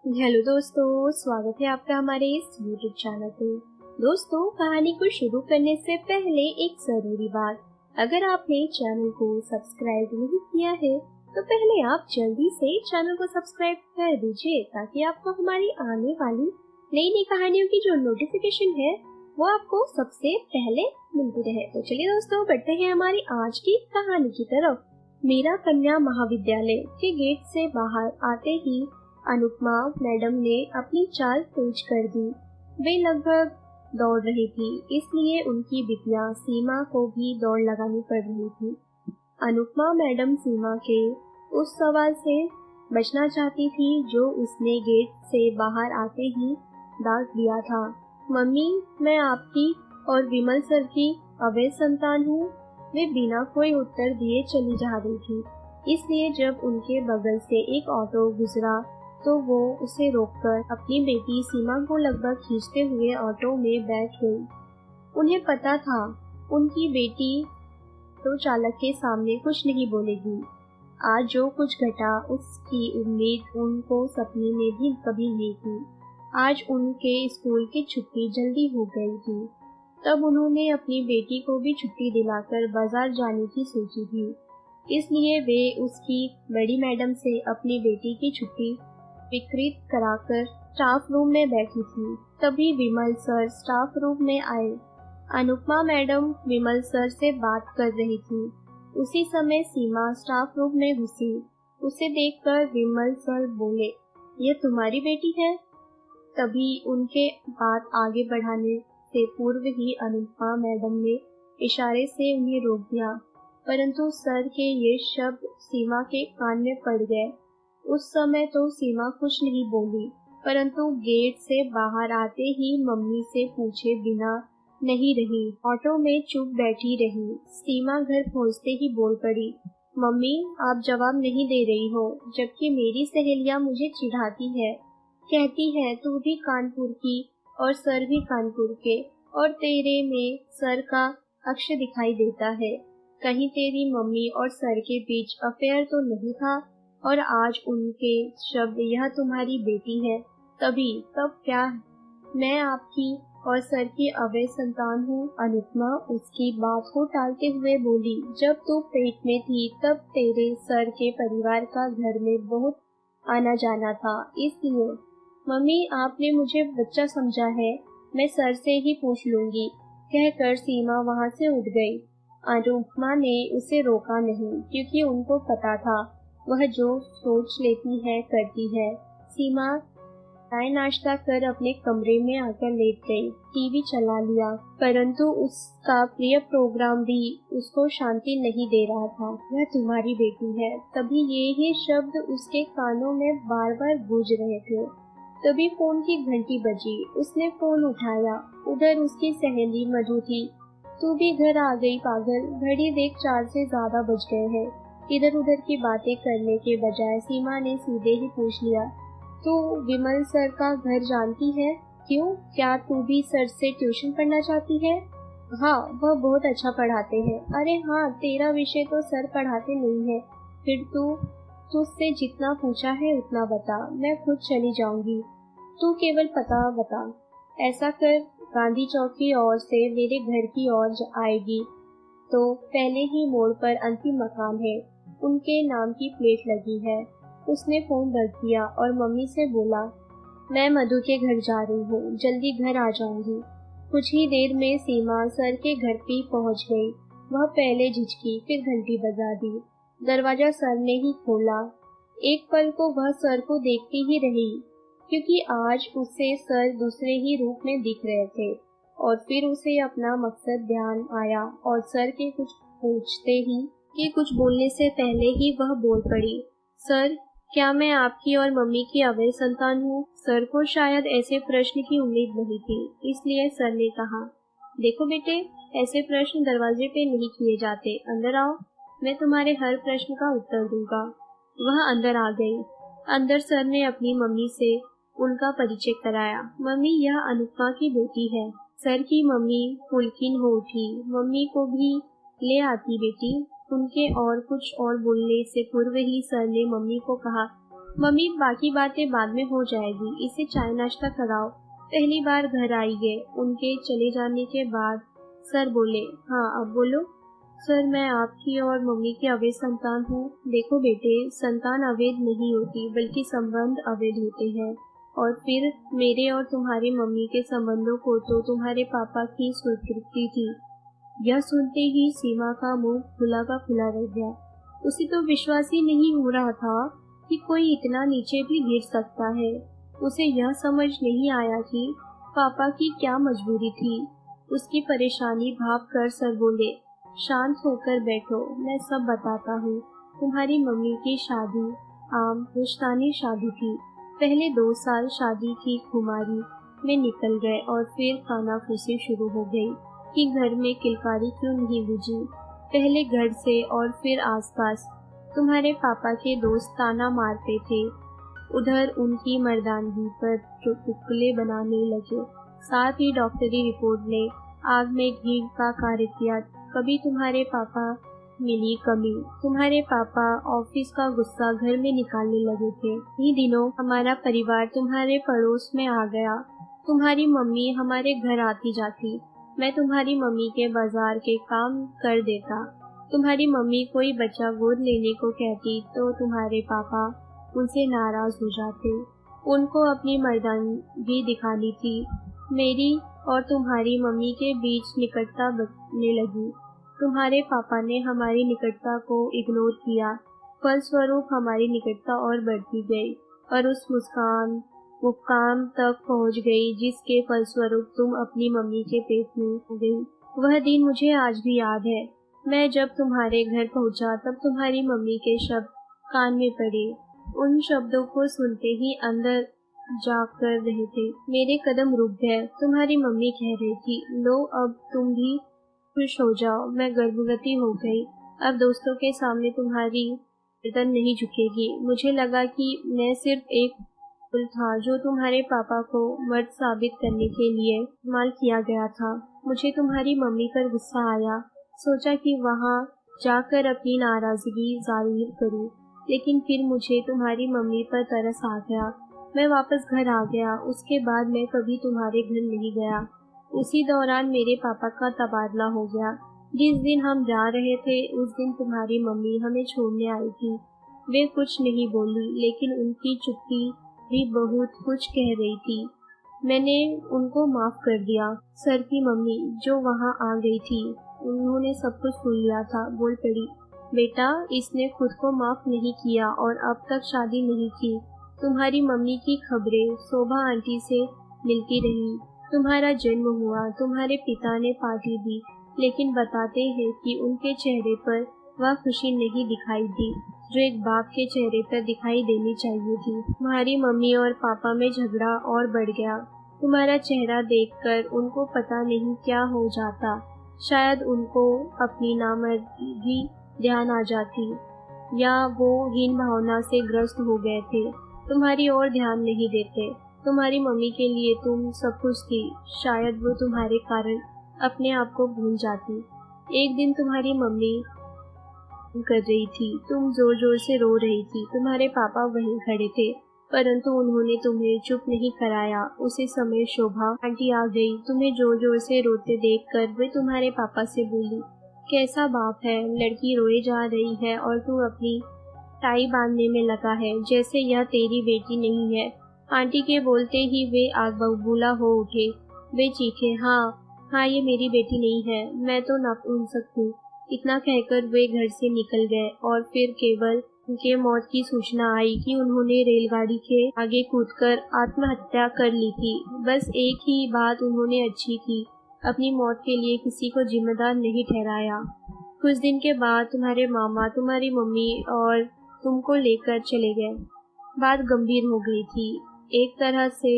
Hello दोस्तों, स्वागत है आपका हमारे इस YouTube चैनल पे। दोस्तों, कहानी को शुरू करने से पहले एक जरूरी बात, अगर आपने चैनल को सब्सक्राइब नहीं किया है तो पहले आप जल्दी से चैनल को सब्सक्राइब कर दीजिए ताकि आपको हमारी आने वाली नई नई कहानियों की जो नोटिफिकेशन है वो आपको सबसे पहले मिलती रहे। तो चलिए दोस्तों, बढ़ते हैं हमारी आज की कहानी की तरफ। मीरा कन्या महाविद्यालय के गेट से बाहर आते ही अनुपमा मैडम ने अपनी चाल तेज कर दी। वे लगभग दौड़ रही थी, इसलिए उनकी बिटिया सीमा को भी दौड़ लगानी पड़ रही थी। अनुपमा मैडम सीमा के उस सवाल से बचना चाहती थी जो उसने गेट से बाहर आते ही दाग दिया था। मम्मी, मैं आपकी और विमल सर की अवैध संतान हूँ। वे बिना कोई उत्तर दिए चली जा रही थी, इसलिए जब उनके बगल से एक ऑटो गुजरा तो वो उसे रोककर अपनी बेटी सीमा को लगभग खींचते हुए ऑटो में बैठ गई। उन्हें पता था उनकी बेटी तो चालक के सामने कुछ नहीं बोलेगी। आज जो कुछ घटा उसकी उम्मीद उनको सपने में भी कभी नहीं थी। आज उनके स्कूल की छुट्टी जल्दी हो गई थी, तब उन्होंने अपनी बेटी को भी छुट्टी दिलाकर बाजार जाने की सोची थी। इसलिए वे उसकी बड़ी मैडम से अपनी बेटी की छुट्टी विकृत कराकर स्टाफ रूम में बैठी थी। तभी विमल सर स्टाफ रूम में आए। अनुपमा मैडम विमल सर से बात कर रही थी। उसी समय सीमा स्टाफ रूम में घुसी। उसे देखकर विमल सर बोले, ये तुम्हारी बेटी है? तभी उनके बात आगे बढ़ाने से पूर्व ही अनुपमा मैडम ने इशारे से उन्हें रोक दिया, परंतु सर के ये शब्द सीमा के कान में पड़ गए। उस समय तो सीमा कुछ नहीं बोली, परंतु गेट से बाहर आते ही मम्मी से पूछे बिना नहीं रही। ऑटो में चुप बैठी रही। सीमा घर पहुंचते ही बोल पड़ी, मम्मी, आप जवाब नहीं दे रही हो, जबकि मेरी सहेलियां मुझे चिढ़ाती है, कहती है तू भी कानपुर की और सर भी कानपुर के, और तेरे में सर का अक्ष दिखाई देता है। कहीं तेरी मम्मी और सर के बीच अफेयर तो नहीं था? और आज उनके शब्द यह तुम्हारी बेटी है, तभी तब क्या? मैं आपकी और सर की अवैध संतान हूँ। अनुपमा उसकी बात को टालते हुए बोली, जब तू पेट में थी तब तेरे सर के परिवार का घर में बहुत आना जाना था, इसलिए। मम्मी, आपने मुझे बच्चा समझा है, मैं सर से ही पूछ लूंगी, कहकर सीमा वहाँ से उठ गई। अनुपमा ने उसे रोका नहीं, क्योंकि उनको पता था वह जो सोच लेती है करती है। सीमा चाय नाश्ता कर अपने कमरे में आकर लेट गई। टीवी चला लिया, परंतु उसका प्रिय प्रोग्राम भी उसको शांति नहीं दे रहा था। वह तुम्हारी बेटी है, तभी ये ही शब्द उसके कानों में बार बार गूंज रहे थे। तभी फोन की घंटी बजी। उसने फोन उठाया। उधर उसकी सहेली मधु थी। तू भी घर आ गई पागल, घड़ी देख 4 से ज्यादा बज गए हैं। इधर उधर की बातें करने के बजाय सीमा ने सीधे ही पूछ लिया, तू विमल सर का घर जानती है? क्यों, क्या तू भी सर से ट्यूशन पढ़ना चाहती है? हाँ, वह बहुत अच्छा पढ़ाते हैं। अरे हाँ, तेरा विषय तो सर पढ़ाते नहीं है। फिर तू तुझसे जितना पूछा है उतना बता, मैं खुद चली जाऊंगी, तू केवल पता बता। ऐसा कर, गांधी चौक की ओर से मेरे घर की ओर आएगी तो पहले ही मोड़ पर अंतिम मकान है, उनके नाम की प्लेट लगी है। उसने फोन रख दिया और मम्मी से बोला, मैं मधु के घर जा रही हूँ, जल्दी घर आ जाऊंगी। कुछ ही देर में सीमा सर के घर पे पहुँच गई। वह पहले झिझकी, फिर घंटी बजा दी। दरवाजा सर ने ही खोला। एक पल को वह सर को देखती ही रही, क्योंकि आज उसे सर दूसरे ही रूप में दिख रहे थे। और फिर उसे अपना मकसद ध्यान आया और सर के कुछ पूछते ही कि कुछ बोलने से पहले ही वह बोल पड़ी, सर, क्या मैं आपकी और मम्मी की अवैध संतान हूँ? सर को शायद ऐसे प्रश्न की उम्मीद नहीं थी, इसलिए सर ने कहा, देखो बेटे, ऐसे प्रश्न दरवाजे पे नहीं किए जाते, अंदर आओ, मैं तुम्हारे हर प्रश्न का उत्तर दूंगा। वह अंदर आ गई। अंदर सर ने अपनी मम्मी से उनका परिचय कराया। मम्मी, यह अनुपमा की बेटी है। सर की मम्मी पुलकिन हो उठी। मम्मी को भी ले आती बेटी। उनके और कुछ और बोलने से पूर्व ही सर ने मम्मी को कहा, मम्मी बाकी बातें बाद में हो जाएगी, इसे चाय नाश्ता कराओ। पहली बार घर आई है। उनके चले जाने के बाद सर बोले, हाँ अब बोलो। सर मैं आपकी और मम्मी की अवैध संतान हूँ। देखो बेटे, संतान अवैध नहीं होती बल्कि संबंध अवैध होते हैं। और फिर मेरे और तुम्हारी मम्मी के संबंधों को तो तुम्हारे पापा की स्वीकृति थी। यह सुनते ही सीमा का मुंह खुला का खुला रह गया। उसे तो विश्वास ही नहीं हो रहा था कि कोई इतना नीचे भी गिर सकता है। उसे यह समझ नहीं आया कि पापा की क्या मजबूरी थी। उसकी परेशानी भाप कर सर बोले, शांत होकर बैठो, मैं सब बताता हूँ। तुम्हारी मम्मी की शादी आम रिश्तानी शादी थी। पहले 2 साल शादी की खुमारी में निकल गए और फिर कानाफूसी शुरू हो गई कि घर में किलकारी क्यों नहीं बुझी। पहले घर से और फिर आसपास तुम्हारे पापा के दोस्त ताना मारते थे। उधर उनकी मर्दानगी पर चुटकुले बनाने लगे। साथ ही डॉक्टरी रिपोर्ट ने आग में घी का कार्य किया। कभी तुम्हारे पापा मिली कमी। तुम्हारे पापा ऑफिस का गुस्सा घर में निकालने लगे थे। इन्हीं दिनों हमारा परिवार तुम्हारे पड़ोस में आ गया। तुम्हारी मम्मी हमारे घर आती जाती। मैं तुम्हारी मम्मी के बाजार के काम कर देता। तुम्हारी मम्मी कोई बच्चा गोद लेने को कहती तो तुम्हारे पापा उनसे नाराज हो जाते। उनको अपनी मर्दानगी दिखानी थी। मेरी और तुम्हारी मम्मी के बीच निकटता बढ़ने लगी। तुम्हारे पापा ने हमारी निकटता को इग्नोर किया। फलस्वरूप हमारी निकटता और बढ़ती गई और उस मुकाम तक पहुंच गई जिसके फलस्वरूप तुम अपनी मम्मी के पेट में हो गई। वह दिन मुझे आज भी याद है। मैं जब तुम्हारे घर पहुंचा तब तुम्हारी मम्मी के शब्द कान में पड़े। उन शब्दों को सुनते ही अंदर जाग कर रहे थे। मेरे कदम रुक गए। तुम्हारी मम्मी कह रही थी, लो अब तुम भी खुश हो जाओ, मैं गर्भवती हो गई। अब दोस्तों के सामने तुम्हारी गर्दन नहीं झुकेगी। मुझे लगा कि मैं सिर्फ एक पुल था जो तुम्हारे पापा को मर्द साबित करने के लिए इस्तेमाल किया गया था। मुझे तुम्हारी मम्मी पर गुस्सा आया। सोचा कि वहाँ जाकर अपनी नाराजगी जाहिर करूं, लेकिन फिर मुझे तुम्हारी मम्मी पर तरस आ गया। मैं वापस घर आ गया। उसके बाद मैं कभी तुम्हारे घर नहीं गया। उसी दौरान मेरे पापा का तबादला हो गया। जिस दिन हम जा रहे थे उस दिन तुम्हारी मम्मी हमें छोड़ने आई थी। वे कुछ नहीं बोली, लेकिन उनकी चुप्पी भी बहुत कुछ कह रही थी। मैंने उनको माफ कर दिया। सर की मम्मी जो वहाँ आ गई थी, उन्होंने सब कुछ सुन लिया था। बोल पड़ी, बेटा इसने खुद को माफ नहीं किया और अब तक शादी नहीं की। तुम्हारी मम्मी की खबरें शोभा आंटी से मिलती रही। तुम्हारा जन्म हुआ, तुम्हारे पिता ने पार्टी दी, लेकिन बताते हैं कि उनके चेहरे पर वह खुशी नहीं दिखाई दी जो एक बाप के चेहरे पर दिखाई देनी चाहिए थी। तुम्हारी मम्मी और पापा में झगड़ा और बढ़ गया। तुम्हारा चेहरा देखकर उनको पता नहीं क्या हो जाता। शायद उनको अपनी नामर्दी ध्यान आ जाती या वो हीन भावना से ग्रस्त हो गए थे। तुम्हारी ओर ध्यान नहीं देते। तुम्हारी मम्मी के लिए तुम सब कुछ थी। शायद वो तुम्हारे कारण अपने आप को भूल जाती। एक दिन तुम्हारी मम्मी कर रही थी। तुम जोर जोर से रो रही थी। तुम्हारे पापा वहीं खड़े थे, परंतु उन्होंने तुम्हें चुप नहीं कराया। उसी समय शोभा आंटी आ गई। तुम्हें जोर जोर से रोते देखकर वे तुम्हारे पापा से बोली, कैसा बाप है, लड़की रोए जा रही है और तू अपनी टाई बांधने में लगा है जैसे यह तेरी बेटी नहीं है। आंटी के बोलते ही वे आग बबूला हो उठे। वे चीखे, हाँ ये मेरी बेटी नहीं है, मैं तो नपुंसक हूँ। इतना कहकर वे घर से निकल गए और फिर केवल उनके मौत की सूचना आई कि उन्होंने रेलगाड़ी के आगे कूदकर आत्महत्या कर ली थी। बस एक ही बात उन्होंने अच्छी की, अपनी मौत के लिए किसी को जिम्मेदार नहीं ठहराया। कुछ दिन के बाद तुम्हारे मामा तुम्हारी मम्मी और तुमको लेकर चले गए। बात गंभीर हो गई थी। एक तरह से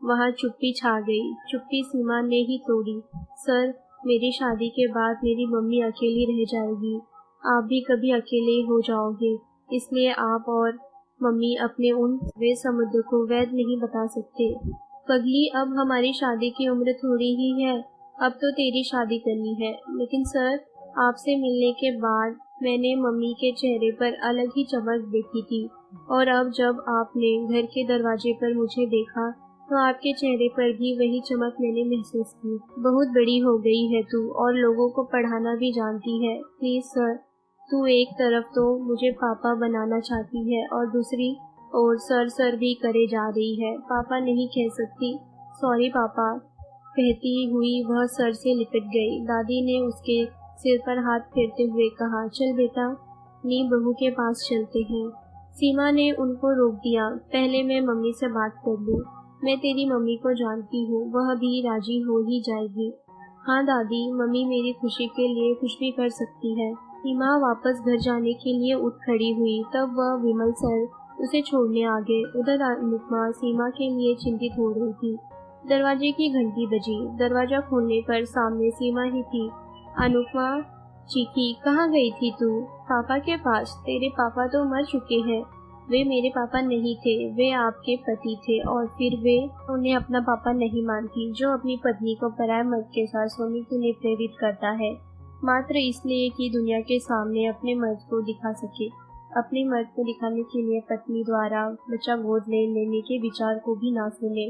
वहाँ चुप्पी छा गई। चुप्पी सीमा ने ही तोड़ी। सर, मेरी शादी के बाद मेरी मम्मी अकेली रह जाएगी। आप भी कभी अकेले हो जाओगे, इसलिए आप और मम्मी अपने उन वे समुद्र को वैध नहीं बता सकते। पगली, अब हमारी शादी की उम्र थोड़ी ही है। अब तो तेरी शादी करनी है। लेकिन सर, आपसे मिलने के बाद मैंने मम्मी के चेहरे पर अलग ही चमक देखी थी। और अब जब आपने घर के दरवाजे पर मुझे देखा तो आपके चेहरे पर भी वही चमक मैंने महसूस की। बहुत बड़ी हो गई है तू और लोगों को पढ़ाना भी जानती है। प्लीज सर, तू एक तरफ तो मुझे पापा बनाना चाहती है और दूसरी ओर सर सर भी करे जा रही है। पापा नहीं कह सकती। सॉरी पापा, कहती हुई वह सर से लिपट गई। दादी ने उसके सिर पर हाथ फेरते हुए कहा, चल बेटा, नी बहू के पास चलते हैं। सीमा ने उनको रोक दिया। पहले मैं मम्मी से बात कर लूं। मैं तेरी मम्मी को जानती हूँ, वह भी राजी हो ही जाएगी। हाँ दादी, मम्मी मेरी खुशी के लिए कुछ भी कर सकती है। सीमा वापस घर जाने के लिए उठ खड़ी हुई। तब वह विमल सर उसे छोड़ने आ गए। उधर अनुपमा सीमा के लिए चिंतित हो रही थी। दरवाजे की घंटी बजी। दरवाजा खोलने पर सामने सीमा ही थी। अनुपमा चीखी, कहाँ गई थी तू? पापा के पास। तेरे पापा तो मर चुके हैं। वे मेरे पापा नहीं थे, वे आपके पति थे और फिर वे उन्हें अपना पापा नहीं मानती। जो अपनी पत्नी को पराये मर्द के साथ सोने के लिए प्रेरित करता है मात्र इसलिए कि दुनिया के सामने अपने मर्द को दिखा सके। अपने मर्द को दिखाने के लिए पत्नी द्वारा बच्चा गोद ले लेने के विचार को भी ना सुने।